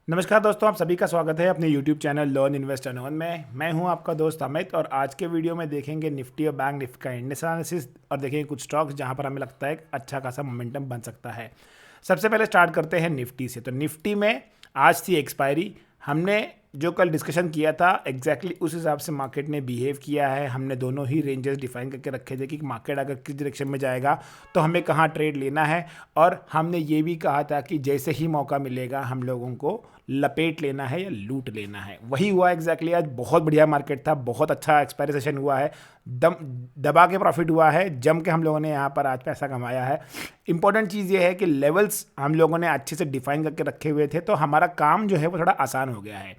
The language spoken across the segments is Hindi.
नमस्कार दोस्तों, आप सभी का स्वागत है अपने YouTube channel learn invest and earn में। मैं हूं आपका दोस्त अमित और आज के वीडियो में देखेंगे निफ्टी और बैंक निफ्टी का इंडेक्स एनालिसिस और देखेंगे कुछ स्टॉक्स जहां पर हमें लगता है एक अच्छा खासा मोमेंटम बन सकता है। सबसे पहले स्टार्ट करते हैं निफ्टी से। तो निफ्टी में आज थी एक्सपायरी। हमने जो कल डिस्कशन किया था एग्जैक्टली उस हिसाब से मार्केट ने बिहेव किया है। हमने दोनों ही रेंजेस डिफाइन करके रखे थे कि मार्केट अगर किस डायरेक्शन में जाएगा तो हमें कहाँ ट्रेड लेना है, और हमने ये भी कहा था कि जैसे ही मौका मिलेगा हम लोगों को लपेट लेना है या लूट लेना है। वही हुआ एग्जैक्टली। आज बहुत बढ़िया मार्केट था, बहुत अच्छा एक्सपायरी सेशन हुआ है, दम दबा के प्रॉफिट हुआ है, जम के हम लोगों ने यहाँ पर आज पैसा कमाया है। इंपॉर्टेंट चीज़ ये है कि लेवल्स हम लोगों ने अच्छे से डिफाइन करके रखे हुए थे, तो हमारा काम जो है वो थोड़ा आसान हो गया है।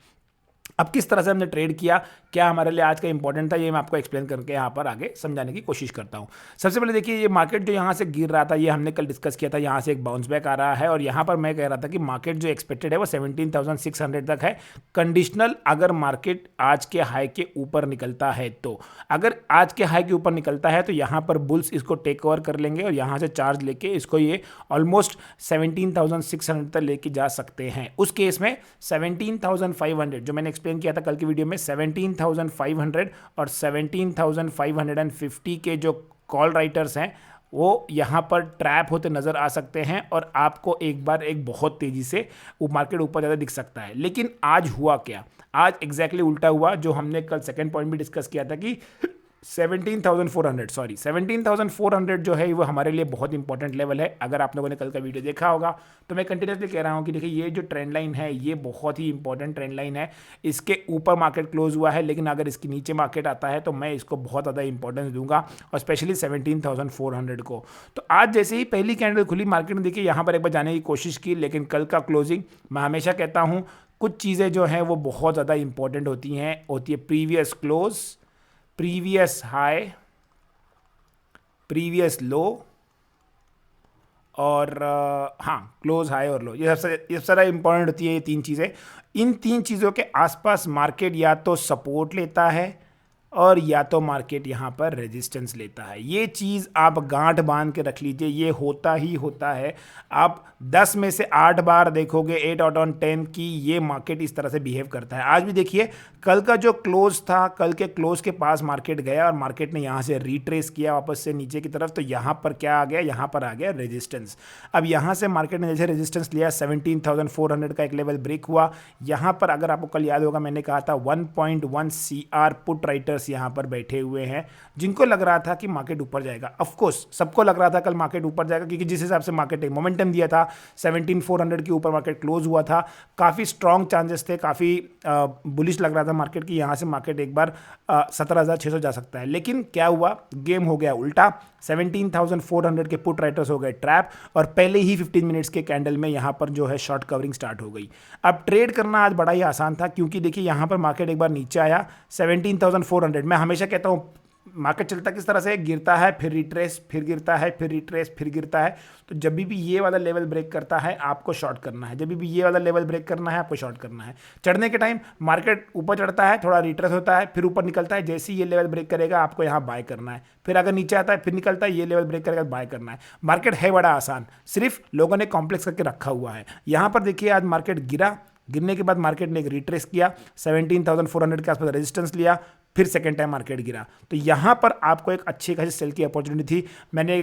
अब किस तरह से हमने ट्रेड किया, क्या हमारे लिए आज का इंपॉर्टेंट था, ये मैं आपको एक्सप्लेन करके यहाँ पर आगे समझाने की कोशिश करता हूँ। सबसे पहले देखिए, ये मार्केट जो यहाँ से गिर रहा था ये हमने कल डिस्कस किया था, यहाँ से एक बाउंस बैक आ रहा है और यहाँ पर मैं कह रहा था कि मार्केट जो एक्सपेक्टेड है वो 17,600 तक है। कंडीशनल अगर मार्केट आज के हाई के ऊपर निकलता है तो, अगर आज के हाई के ऊपर निकलता है तो यहाँ पर बुल्स इसको टेक ओवर कर लेंगे और यहाँ से चार्ज लेके इसको ये ऑलमोस्ट 17,600 तक लेके जा सकते हैं। उस केस में 17,500 जो मैंने एक्सप्लेन किया था कल की वीडियो में, 17,500 और 17,550 के जो कॉल राइटर्स हैं वो यहाँ पर ट्रैप होते नज़र आ सकते हैं और आपको एक बार एक बहुत तेज़ी से वो मार्केट ऊपर ज़्यादा दिख सकता है। लेकिन आज हुआ क्या? आज एग्जैक्टली उल्टा हुआ, जो हमने कल सेकंड पॉइंट भी डिस्कस किया था कि 17,400 जो है वो हमारे लिए बहुत इंपॉर्टेंट लेवल है। अगर आप लोगों ने कल का वीडियो देखा होगा तो मैं कंटिन्यूसली कह रहा हूँ कि देखिए ये जो ट्रेंड लाइन है ये बहुत ही इंपॉर्टेंट ट्रेंड लाइन है। इसके ऊपर मार्केट क्लोज हुआ है, लेकिन अगर इसके नीचे मार्केट आता है तो मैं इसको बहुत ज़्यादा इंपॉर्टेंस दूंगा, और स्पेशली 17,400 को। तो आज जैसे ही पहली कैंडल खुली मार्केट ने देखिए यहाँ पर एक बार जाने की कोशिश की, लेकिन कल का क्लोजिंग, मैं हमेशा कहता हूँ कुछ चीज़ें जो हैं वो बहुत ज़्यादा इंपॉर्टेंट होती है previous close, previous high, previous लो और क्लोज हाई और लो। ये सबसे ज़्यादा इंपॉर्टेंट होती है ये तीन चीज़ें। इन तीन चीज़ों के आसपास मार्केट या तो सपोर्ट लेता है और या तो मार्केट यहाँ पर रेजिस्टेंस लेता है। ये चीज़ आप गांठ बांध के रख लीजिए, ये होता ही होता है। आप 10 में से 8 बार देखोगे, 8 आउट ऑफ 10 की ये मार्केट इस तरह से बिहेव करता है। आज भी देखिए कल का जो क्लोज था, कल के क्लोज के पास मार्केट गया और मार्केट ने यहाँ से रिट्रेस किया वापस से नीचे की तरफ, तो यहाँ पर क्या आ गया, यहाँ पर आ गया रेजिस्टेंस। अब यहाँ से मार्केट ने जैसे रेजिस्टेंस लिया 17,400 का एक लेवल ब्रेक हुआ। यहाँ पर अगर आपको कल याद होगा मैंने कहा था 1.1 CR पुट राइटर्स यहाँ पर बैठे हुए हैं, जिनको लग रहा था कि मार्केट ऊपर जाएगा। ऑफ कोर्स सबको लग रहा था कल मार्केट ऊपर जाएगा, क्योंकि जिस हिसाब से मार्केट एक मोमेंटम दिया था 17,400 के ऊपर मार्केट क्लोज हुआ था, काफ़ी स्ट्रॉन्ग चांसेस थे, काफ़ी बुलिश लग रहा था मार्केट की यहाँ से मार्केट एक बार 17,600 जा सकता है। लेकिन क्या हुआ, गेम हो गया उल्टा। 17,400 के पुट राइटर्स हो गए ट्रैप और पहले ही 15 मिनट्स के कैंडल में यहाँ पर जो है शॉर्ट कवरिंग स्टार्ट हो गई। अब ट्रेड करना आज बड़ा ही आसान था, क्योंकि देखिए यहाँ पर मार्केट एक बार नीचे आया 17,400। मैं हमेशा कहता हूँ मार्केट चलता किस तरह से, गिरता है फिर रिट्रेस, फिर गिरता है फिर रिट्रेस, फिर गिरता है। तो जब भी ये वाला लेवल ब्रेक करता है आपको शॉर्ट करना है, जब भी ये वाला लेवल ब्रेक करना है आपको शॉर्ट करना है। चढ़ने के टाइम मार्केट ऊपर चढ़ता है, थोड़ा रिट्रेस होता है, फिर ऊपर निकलता है, जैसे ही ये लेवल ब्रेक करेगा आपको यहाँ बाय करना है। फिर अगर नीचे आता है फिर निकलता है, ये लेवल ब्रेक करेगा बाय करना है। मार्केट है बड़ा आसान, सिर्फ लोगों ने कॉम्प्लेक्स करके रखा हुआ है। यहाँ पर देखिए आज मार्केट गिरा, गिरने के बाद मार्केट ने एक रिट्रेस किया, 17,400 के आसपास रेजिस्टेंस लिया, फिर सेकेंड टाइम मार्केट गिरा। तो यहाँ पर आपको एक अच्छी खासी सेल की अपॉर्चुनिटी थी। मैंने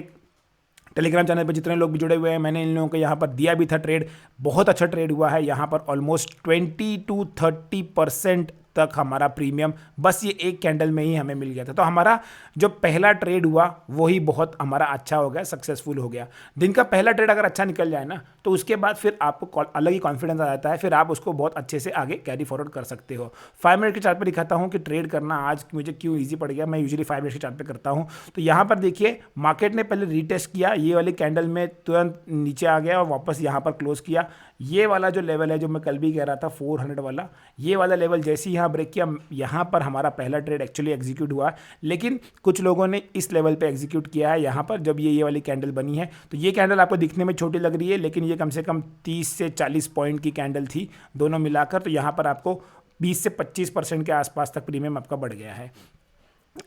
टेलीग्राम चैनल पर जितने लोग भी जुड़े हुए हैं मैंने इन लोगों को यहाँ पर दिया भी था ट्रेड, बहुत अच्छा ट्रेड हुआ है। यहाँ पर ऑलमोस्ट 20 to 30% तक हमारा प्रीमियम बस ये एक कैंडल में ही हमें मिल गया था। तो हमारा जो पहला ट्रेड हुआ वही बहुत हमारा अच्छा हो गया, सक्सेसफुल हो गया। दिन का पहला ट्रेड अगर अच्छा निकल जाए ना तो उसके बाद फिर आपको अलग ही कॉन्फिडेंस आ जाता है, फिर आप उसको बहुत अच्छे से आगे कैरी फॉरवर्ड कर सकते हो। 5 मिनट के चार्ट पर दिखाता हूँ कि ट्रेड करना आज मुझे क्यों ईजी पड़ गया। मैं यूजुअली 5 मिनट के चार्ट पर करता हूँ। तो यहाँ पर देखिए मार्केट ने पहले रीटेस्ट किया, ये वाले कैंडल में तुरंत नीचे आ गया और वापस यहाँ पर क्लोज किया। ये वाला जो लेवल है जो मैं कल भी कह रहा था 400 वाला, ये वाला लेवल जैसे ही यहाँ ब्रेक किया, यहाँ पर हमारा पहला ट्रेड एक्चुअली एग्जीक्यूट हुआ। लेकिन कुछ लोगों ने इस लेवल पे एग्जीक्यूट किया है यहाँ पर, जब ये वाली कैंडल बनी है। तो ये कैंडल आपको दिखने में छोटी लग रही है, लेकिन ये कम से कम 30 से 40 पॉइंट की कैंडल थी दोनों मिलाकर। तो यहाँ पर आपको 20 से 25% के आसपास तक प्रीमियम आपका बढ़ गया है।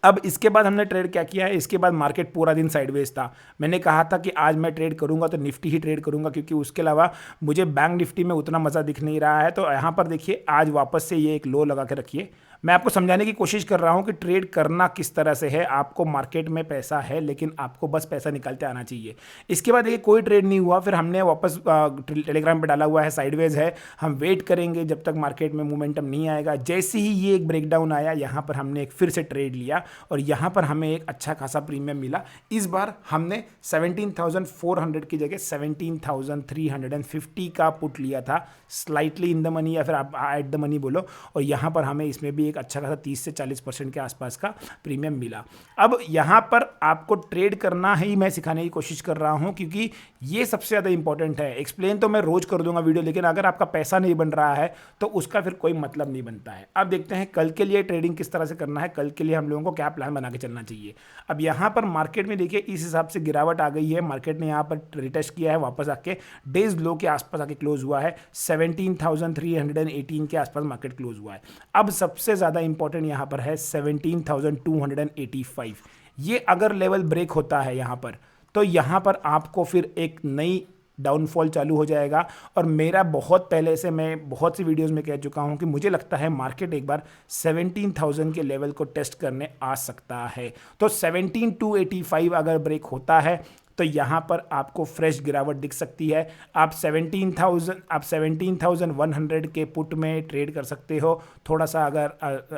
अब इसके बाद हमने ट्रेड क्या किया है, इसके बाद मार्केट पूरा दिन साइडवेज था। मैंने कहा था कि आज मैं ट्रेड करूंगा तो निफ्टी ही ट्रेड करूंगा, क्योंकि उसके अलावा मुझे बैंक निफ्टी में उतना मज़ा दिख नहीं रहा है। तो यहाँ पर देखिए आज वापस से ये एक लो लगा के रखिए। मैं आपको समझाने की कोशिश कर रहा हूँ कि ट्रेड करना किस तरह से है। आपको मार्केट में पैसा है, लेकिन आपको बस पैसा निकालते आना चाहिए। इसके बाद देखिए कोई ट्रेड नहीं हुआ, फिर हमने वापस टेलीग्राम पे डाला हुआ है साइडवेज है, हम वेट करेंगे जब तक मार्केट में मोमेंटम नहीं आएगा। जैसे ही ये एक ब्रेकडाउन आया, यहाँ पर हमने एक फिर से ट्रेड लिया और यहाँ पर हमें एक अच्छा खासा प्रीमियम मिला। इस बार हमने 17,400 की जगह 17,350 का पुट लिया था, स्लाइटली इन द मनी या फिर आप एट द मनी बोलो, और यहाँ पर हमें इसमें भी एक अच्छा खासा 30 से 40% के आसपास का प्रीमियम मिला। अब यहाँ पर आपको ट्रेड करना ही मैं सिखाने की कोशिश कर रहा हूँ, क्योंकि ये सबसे ज़्यादा इंपॉर्टेंट है। एक्सप्लेन तो मैं रोज कर दूंगा वीडियो, लेकिन अगर आपका पैसा नहीं बन रहा है तो उसका फिर कोई मतलब नहीं बनता है। अब देखते हैं कल के लिए ट्रेडिंग किस तरह से करना है, कल के लिए हम लोगों को क्या प्लान बना के चलना चाहिए। अब यहाँ पर मार्केट में देखिए इस हिसाब से गिरावट आ गई है, मार्केट ने यहाँ पर रिटेस्ट किया है, वापस आके डेज लो के आसपास आके क्लोज हुआ है। 17,318 के आसपास मार्केट क्लोज हुआ है। अब सबसे ज़्यादा इंपॉर्टेंट यहाँ पर है 17,285। ये अगर लेवल ब्रेक होता है यहाँ पर, तो यहाँ पर आपको फिर एक नई डाउनफॉल चालू हो जाएगा। और मेरा बहुत पहले से, मैं बहुत सी वीडियोस में कह चुका हूँ कि मुझे लगता है मार्केट एक बार 17,000 के लेवल को टेस्ट करने आ सकता है। तो 17,285 अगर ब्रेक होता है तो यहाँ पर आपको फ्रेश गिरावट दिख सकती है। आप 17,100 के पुट में ट्रेड कर सकते हो। थोड़ा सा अगर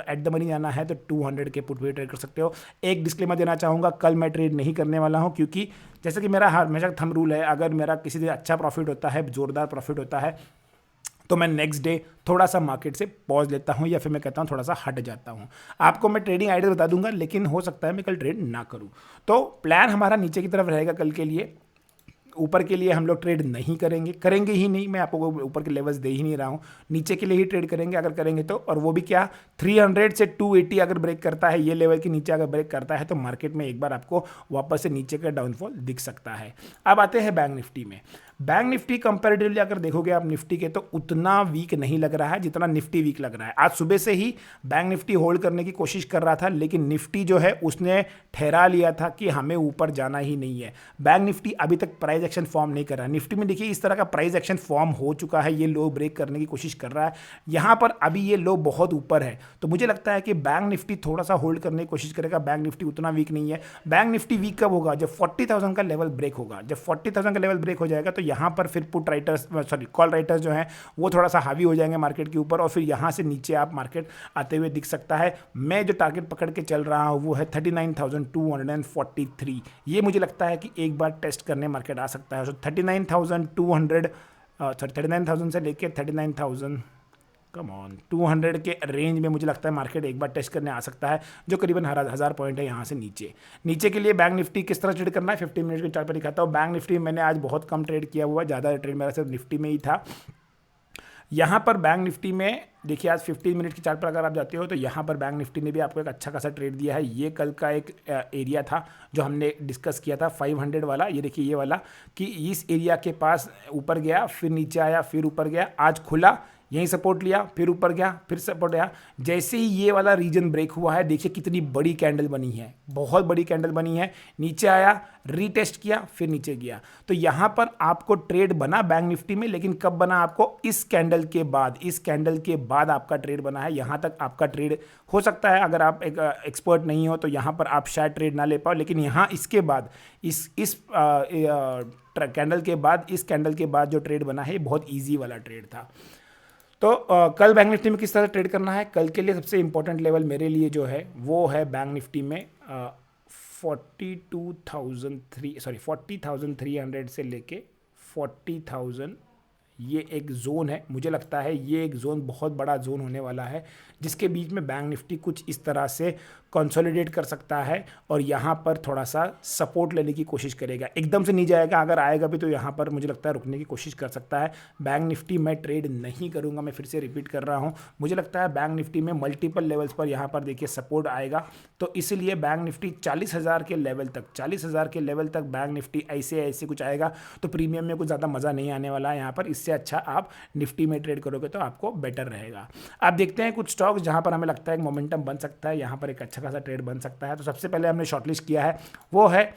एट द मनी जाना है तो 200 के पुट में ट्रेड कर सकते हो। एक डिस्क्लेमर देना चाहूँगा, कल मैं ट्रेड नहीं करने वाला हूँ, क्योंकि जैसे कि मेरा हमेशा थंब रूल है, अगर मेरा किसी दिन अच्छा प्रॉफिट होता है, ज़ोरदार प्रॉफिट होता है, तो मैं नेक्स्ट डे थोड़ा सा मार्केट से पॉज लेता हूं, या फिर मैं कहता हूं थोड़ा सा हट जाता हूं। आपको मैं ट्रेडिंग आइडिया बता दूंगा, लेकिन हो सकता है मैं कल ट्रेड ना करूं। तो प्लान हमारा नीचे की तरफ रहेगा कल के लिए। ऊपर के लिए हम लोग ट्रेड नहीं करेंगे ही नहीं। मैं आपको ऊपर के लेवल्स दे ही नहीं रहा हूँ, नीचे के लिए ही ट्रेड करेंगे अगर करेंगे तो। और वो भी क्या, 300 से 280 अगर ब्रेक करता है, ये लेवल के नीचे अगर ब्रेक करता है, तो मार्केट में एक बार आपको वापस से नीचे का डाउनफॉल दिख सकता है। अब आते हैं बैंक निफ्टी में। बैंक निफ्टी कंपैरेटिवली अगर देखोगे आप निफ्टी के, तो उतना वीक नहीं लग रहा है जितना निफ्टी वीक लग रहा है। आज सुबह से ही बैंक निफ्टी होल्ड करने की कोशिश कर रहा था, लेकिन निफ्टी जो है उसने ठहरा लिया था कि हमें ऊपर जाना ही नहीं है। बैंक निफ्टी अभी तक प्राइस एक्शन फॉर्म नहीं कर रहा है। निफ्टी में देखिए इस तरह का प्राइस एक्शन फॉर्म हो चुका है, ये लो ब्रेक करने की कोशिश कर रहा है। यहाँ पर अभी ये लो बहुत ऊपर है, तो मुझे लगता है कि बैंक निफ्टी थोड़ा सा होल्ड करने की कोशिश करेगा। बैंक निफ्टी उतना वीक नहीं है। बैंक निफ्टी वीक कब होगा, जब 40,000 का लेवल ब्रेक होगा। जब 40,000 का लेवल ब्रेक हो जाएगा, तो यहाँ पर फिर पुट राइटर्स कॉल राइटर्स जो हैं वो थोड़ा सा हावी हो जाएंगे मार्केट के ऊपर, और फिर यहाँ से नीचे आप मार्केट आते हुए दिख सकता है। मैं जो टारगेट पकड़ के चल रहा हूँ वो है 39,243। ये मुझे लगता है कि एक बार टेस्ट करने मार्केट आ सकता है। 39,000 से लेके 200 के रेंज में मुझे लगता है मार्केट एक बार टेस्ट करने आ सकता है, जो करीबन 1,000 पॉइंट है यहाँ से नीचे के लिए। बैंक निफ्टी किस तरह ट्रेड करना है 15 मिनट के चार्ट पर दिखाता हूँ। बैंक निफ्टी मैंने आज बहुत कम ट्रेड किया हुआ है, ज़्यादा ट्रेड मेरा सिर्फ निफ्टी में ही था। यहाँ पर बैंक निफ्टी में देखिए आज 15 मिनट की चार्ट पर अगर आप जाते हो, तो यहाँ पर बैंक निफ्टी ने भी आपको एक अच्छा खासा ट्रेड दिया है। ये कल का एक एरिया था जो हमने डिस्कस किया था 500 वाला, ये देखिए ये वाला, कि इस एरिया के पास ऊपर गया, फिर नीचे आया, फिर ऊपर गया, आज खुला, यहीं सपोर्ट लिया, फिर ऊपर गया, फिर सपोर्ट आया। जैसे ही ये वाला रीजन ब्रेक हुआ है, देखिए कितनी बड़ी कैंडल बनी है, बहुत बड़ी कैंडल बनी है। नीचे आया, रीटेस्ट किया, फिर नीचे गया। तो यहाँ पर आपको ट्रेड बना बैंक निफ्टी में, लेकिन कब बना आपको, इस कैंडल के बाद। इस कैंडल के बाद आपका ट्रेड बना है। यहाँ तक आपका ट्रेड हो सकता है, अगर आप एक एक्सपर्ट नहीं हो तो यहाँ पर आप शायद ट्रेड ना ले पाओ, लेकिन यहाँ इसके बाद इस कैंडल के बाद, इस कैंडल के बाद जो ट्रेड बना है, बहुत ईजी वाला ट्रेड था। तो कल बैंक निफ्टी में किस तरह ट्रेड करना है, कल के लिए सबसे इंपॉर्टेंट लेवल मेरे लिए जो है वो है बैंक निफ्टी में 40,300 से लेके 40,000, ये एक जोन है। मुझे लगता है ये एक जोन बहुत बड़ा जोन होने वाला है, जिसके बीच में बैंक निफ्टी कुछ इस तरह से कंसोलिडेट कर सकता है और यहाँ पर थोड़ा सा सपोर्ट लेने की कोशिश करेगा। एकदम से नहीं जाएगा, अगर आएगा भी तो यहाँ पर मुझे लगता है रुकने की कोशिश कर सकता है। बैंक निफ्टी मैं ट्रेड नहीं करूँगा, मैं फिर से रिपीट कर रहा हूँ। मुझे लगता है बैंक निफ्टी में मल्टीपल लेवल्स पर यहाँ पर देखिए सपोर्ट आएगा, तो इसलिए बैंक निफ्टी 40,000 के लेवल तक, 40,000 के लेवल तक बैंक निफ्टी ऐसे कुछ आएगा तो प्रीमियम में कुछ ज़्यादा मज़ा नहीं आने वाला है। यहाँ पर इससे इससे अच्छा आप निफ्टी में ट्रेड करोगे तो आपको बेटर रहेगा। आप देखते हैं कुछ स्टॉक्स जहां पर हमें लगता है एक मोमेंटम बन सकता है, यहां पर एक अच्छा खासा ट्रेड बन सकता है। तो सबसे पहले हमने शॉर्टलिस्ट किया है वो है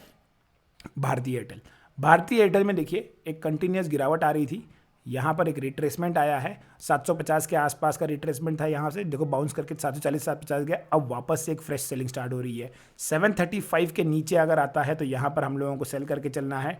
भारतीय एयरटेल। भारतीय एयरटेल में देखिए एक कंटिन्यूस गिरावट आ रही थी, यहाँ पर एक रिट्रेसमेंट आया है, 750 के आसपास का रिट्रेसमेंट था, यहाँ से देखो बाउंस करके 740 750 गया, अब वापस से एक फ्रेश सेलिंग स्टार्ट हो रही है। 735 के नीचे अगर आता है तो यहाँ पर हम लोगों को सेल करके चलना है।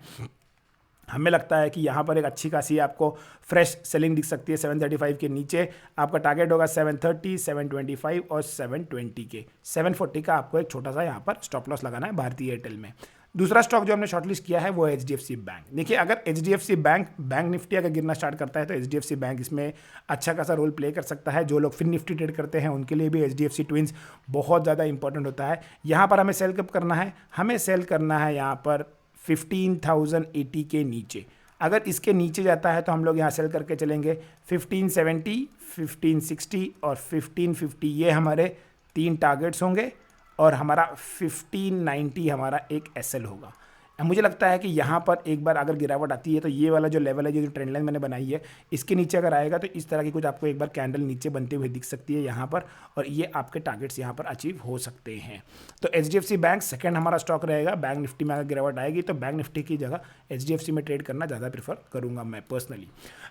हमें लगता है कि यहाँ पर एक अच्छी खासी आपको फ्रेश सेलिंग दिख सकती है। 735 के नीचे आपका टारगेट होगा 730, 725 और 720 के। 740 का आपको एक छोटा सा यहाँ पर स्टॉप लॉस लगाना है भारतीय एयरटेल में। दूसरा स्टॉक जो हमने शॉर्टलिस्ट किया है वो है HDFC बैंक। देखिए अगर HDFC बैंक निफ्टी अगर गिरना स्टार्ट करता है तो HDFC बैंक इसमें अच्छा खासा रोल प्ले कर सकता है। जो लोग फिर निफ्टी ट्रेड करते हैं उनके लिए भी HDFC ट्विंस बहुत ज़्यादा इंपॉर्टेंट होता है। यहाँ पर हमें सेल कब करना है, हमें सेल करना है यहाँ पर 15,080 के नीचे। अगर इसके नीचे जाता है तो हम लोग यहाँ सेल करके चलेंगे 1570, 1560 और 1550, ये हमारे 3 टारगेट्स होंगे और हमारा 1590 हमारा एक SL होगा। मुझे लगता है कि यहाँ पर एक बार अगर गिरावट आती है तो ये वाला जो लेवल है, जो ट्रेंड लाइन मैंने बनाई है, इसके नीचे अगर आएगा तो इस तरह की कुछ आपको एक बार कैंडल नीचे बनते हुए दिख सकती है यहाँ पर, और ये आपके टारगेट्स यहाँ पर अचीव हो सकते हैं। तो HDFC बैंक सेकंड हमारा स्टॉक रहेगा। बैंक निफ्टी में अगर गिरावट आएगी तो बैंक निफ्टी की जगह HDFC में ट्रेड करना ज़्यादा प्रेफर करूँगा मैं पर्सनली।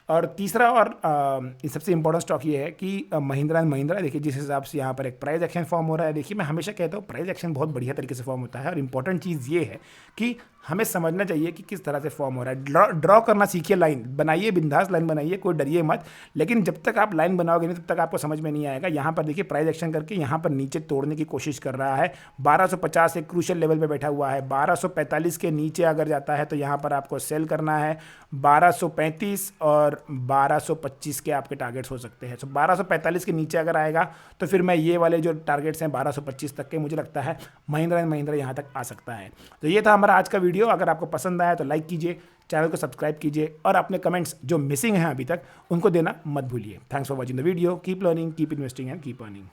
और तीसरा और सबसे इंपॉर्टेंट स्टॉक ये है कि महिंद्रा एंड महिंद्रा। देखिए जिस हिसाब से यहाँ पर एक प्राइस एक्शन फॉर्म हो रहा है, देखिए मैं हमेशा कहता हूँ प्राइस एक्शन बहुत बढ़िया तरीके से फॉर्म होता है, और इंपॉर्टेंट चीज़ ये है कि हमें समझना चाहिए कि किस तरह से फॉर्म हो रहा है। ड्रॉ करना सीखिए, लाइन बनाइए, बिंदास लाइन बनाइए, कोई डरिए मत। लेकिन जब तक आप लाइन बनाओगे नहीं तब तक आपको समझ में नहीं आएगा। यहाँ पर देखिए प्राइस एक्शन करके यहाँ पर नीचे तोड़ने की कोशिश कर रहा है। 1250 एक क्रूशियल लेवल पे बैठा हुआ है। 1245 के नीचे अगर जाता है तो यहाँ पर आपको सेल करना है। 1235 और 1225 के आपके टारगेट्स हो सकते हैं। तो 1245 के नीचे अगर आएगा तो फिर मैं ये वाले जो टारगेट्स हैं 1225 तक के, मुझे लगता है महिंद्रा एंड महिंद्रा यहाँ तक आ सकता है। तो ये था हमारा आज का वीडियो। अगर आपको पसंद आया तो लाइक कीजिए, चैनल को सब्सक्राइब कीजिए, और अपने कमेंट्स जो मिसिंग हैं अभी तक उनको देना मत भूलिए। Thanks for watching the video. Keep learning, keep investing and keep earning.